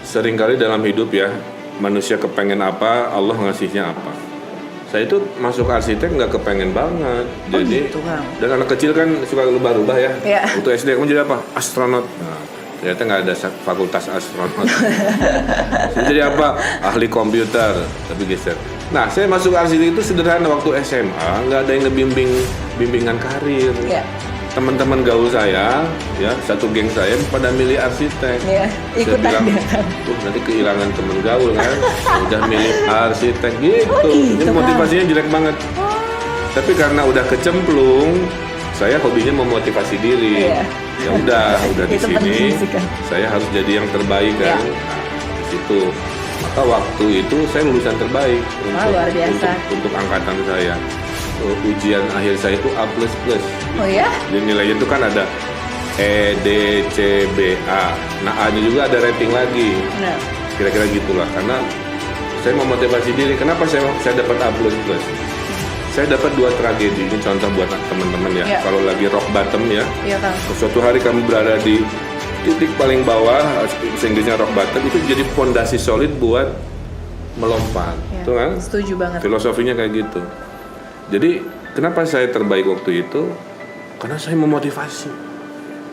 seringkali dalam hidup ya, manusia kepengen apa, Allah ngasihnya apa. Saya itu masuk arsitek nggak kepengen banget. Jadi, gitu, Kang. dan anak kecil kan suka rubah-rubah ya. Iya. Waktu SD kamu jadi apa? Astronot. Nah, ternyata nggak ada fakultas astronot. Saya jadi apa? Ahli komputer, tapi geser. Nah, saya masuk arsitek itu sederhana. Waktu SMA nggak ada yang bimbingan karir. Iya. Teman-teman gaul saya, ya satu geng saya pada milih arsitek. Iya, Saya ikutan bilang, dia, Kang. nanti kehilangan temen gaul kan, udah milih arsitek gitu. gitu, Ini motivasinya jelek banget. Tapi karena udah kecemplung, saya hobinya memotivasi diri. Iya. Ya udah di Itu sini, penting sih, Kang. saya harus jadi yang terbaik kan. Iya. Nah, di situ. Maka waktu itu saya lulusan terbaik luar biasa. untuk angkatan saya. Ujian akhir saya itu A++. Oh ya? Jadi nilainya itu kan ada E, D, C, B, A. Nah A-nya juga ada rating lagi. Benar. Kira-kira gitulah. Karena saya memotivasi diri. Kenapa saya dapat A++? Saya dapat 2 tragedi. Ini contoh buat teman-teman ya. Iya. Kalau lagi rock bottom ya. Iya, Kang. Suatu hari kamu berada di titik paling bawah, Inggrisnya rock bottom, itu jadi fondasi solid buat melompat. Iya. Itu kan? Setuju banget. Filosofinya kayak gitu. Jadi kenapa saya terbaik waktu itu? Karena saya memotivasi.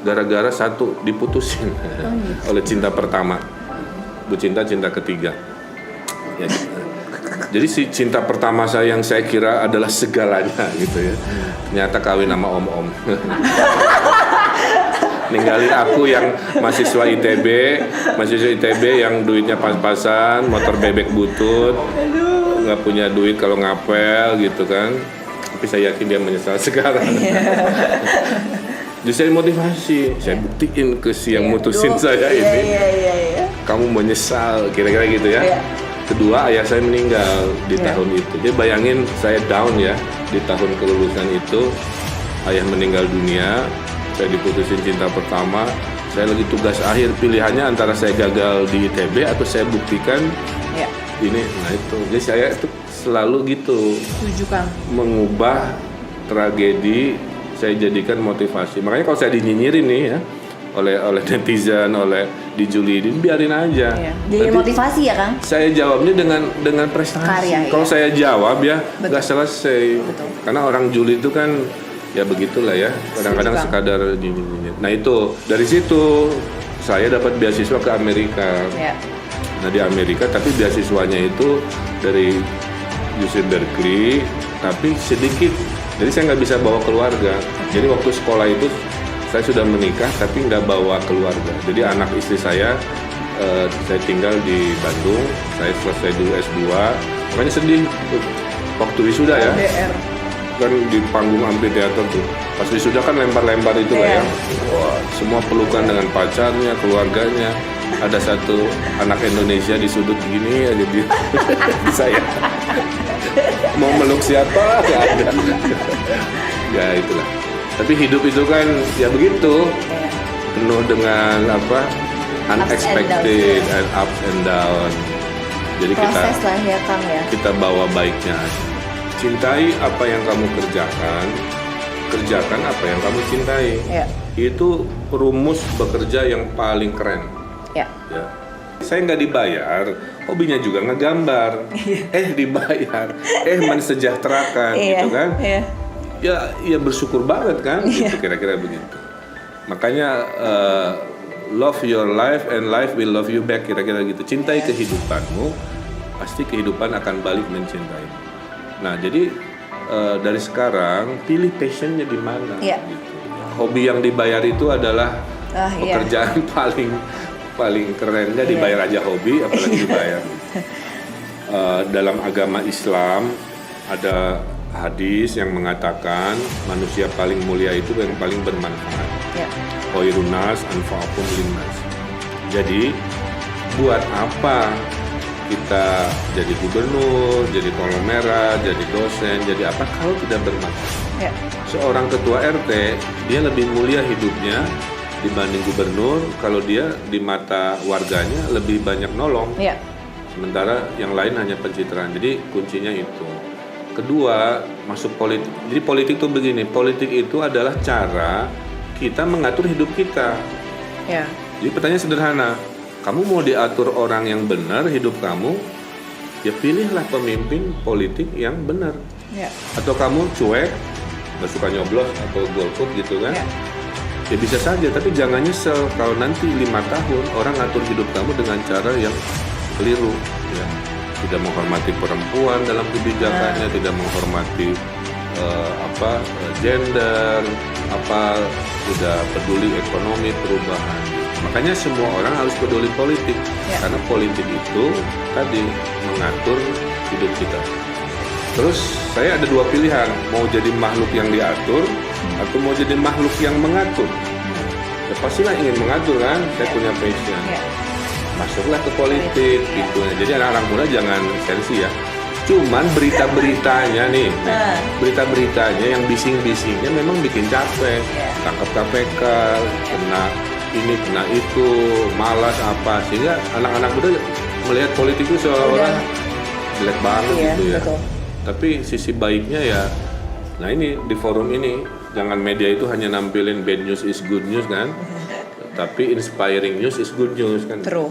Gara-gara satu diputusin oleh cinta pertama, Bu Cinta, cinta ketiga. Ya, jadi si cinta pertama saya yang saya kira adalah segalanya gitu ya. Ternyata kawin sama om-om. Ninggalin aku yang mahasiswa ITB yang duitnya pas-pasan, motor bebek butut, nggak punya duit kalau ngapel gitu kan. Tapi saya yakin dia menyesal sekarang. Jadi saya motivasi, saya buktiin ke si yang mutusin saya ini, Iya. kamu menyesal, kira-kira gitu ya. Iya. Kedua, ayah saya meninggal di Iya. tahun itu. Jadi bayangin saya down ya, di tahun kelulusan itu, ayah meninggal dunia, saya diputusin cinta pertama, saya lagi tugas akhir, pilihannya antara saya gagal di ITB atau saya buktikan Iya. ini, nah itu. Jadi saya itu selalu gitu, Setuju, Kang. mengubah tragedi saya jadikan motivasi. Makanya kalau saya dinyinyirin nih ya oleh netizen, oleh dijulidin, biarin aja. Iya. Jadi Nanti motivasi ya, Kang? saya jawabnya dengan prestasi. Karya, Kalau iya. saya jawab ya Betul. nggak selesai. Betul. Karena orang julid itu kan ya begitulah ya. Kadang-kadang Setuju, Bang. sekadar nyinyirin. Nah itu dari situ saya dapat beasiswa ke Amerika. Iya. Nah di Amerika tapi beasiswanya itu dari UC Berkeley, tapi sedikit. Jadi saya nggak bisa bawa keluarga. Jadi waktu sekolah itu saya sudah menikah tapi nggak bawa keluarga. Jadi anak istri saya tinggal di Bandung. Saya selesai dulu S2. Makanya sedih waktu wisuda ya. LDR. Kan di panggung amphitheater tuh. Pas wisuda kan lempar-lempar itu lah ya. Wah, semua pelukan dengan pacarnya, keluarganya. Ada satu anak Indonesia di sudut gini aja di saya. Mau meluk siapa? Gak ada. Ya itulah. Tapi hidup itu kan ya begitu. Iya. Penuh dengan apa? Unexpected and ups and down. Jadi Proses lah ya, Kang ya. kita bawa baiknya aja. Cintai apa yang kamu kerjakan, kerjakan apa yang kamu cintai. Iya. Itu rumus bekerja yang paling keren. Ya. Ya. Saya nggak dibayar, hobinya juga ngegambar. Dibayar, mensejahterakan gitu kan. Iya. Ya bersyukur banget kan, gitu, kira-kira begitu. Makanya love your life and life will love you back, kira-kira gitu. Cintai kehidupanmu, pasti kehidupan akan balik mencintai. Nah jadi dari sekarang pilih passionnya di mana. Iya. Gitu. Hobi yang dibayar itu adalah Iya. pekerjaan paling keren. Nggak dibayar aja hobi, apalagi dibayar. Dalam agama Islam ada hadis yang mengatakan manusia paling mulia itu yang paling bermanfaat. Ya. Khairun nas anfa'uhum linnas. Jadi buat apa kita jadi gubernur, jadi kolom merah, jadi dosen, jadi apa kalau tidak bermanfaat? Ya. Seorang ketua RT dia lebih mulia hidupnya dibanding gubernur kalau dia di mata warganya lebih banyak nolong. Ya. Sementara yang lain hanya pencitraan. Jadi kuncinya itu. Kedua, masuk politik. Jadi politik itu begini, politik itu adalah cara kita mengatur hidup kita. Ya. Jadi pertanyaan sederhana, kamu mau diatur orang yang benar hidup kamu, ya pilihlah pemimpin politik yang benar. Ya. Atau kamu cuek, nggak suka nyoblos atau golput gitu kan? Ya. Ya bisa saja, tapi jangan nyesel kalau nanti 5 tahun orang ngatur hidup kamu dengan cara yang keliru, ya. Tidak menghormati perempuan dalam kebijakannya, tidak menghormati gender, tidak peduli ekonomi perubahan. Makanya semua orang harus peduli politik, karena politik itu tadi mengatur hidup kita. Terus saya ada 2 pilihan, mau jadi makhluk yang diatur atau mau jadi makhluk yang mengatur. Ya pastilah ingin mengatur kan, saya punya passion. Masuklah ke politik gitu. Jadi anak-anak muda jangan sensi ya. Cuman berita-beritanya nih, berita-beritanya yang bising-bisingnya memang bikin capek. Tangkap KPK, kena ini, kena itu, malas apa. Sehingga anak-anak muda melihat politik itu seolah-olah jelek banget gitu ya. Betul. Tapi sisi baiknya ya, nah ini di forum ini, jangan media itu hanya nampilin bad news is good news kan. Tapi inspiring news is good news kan. True.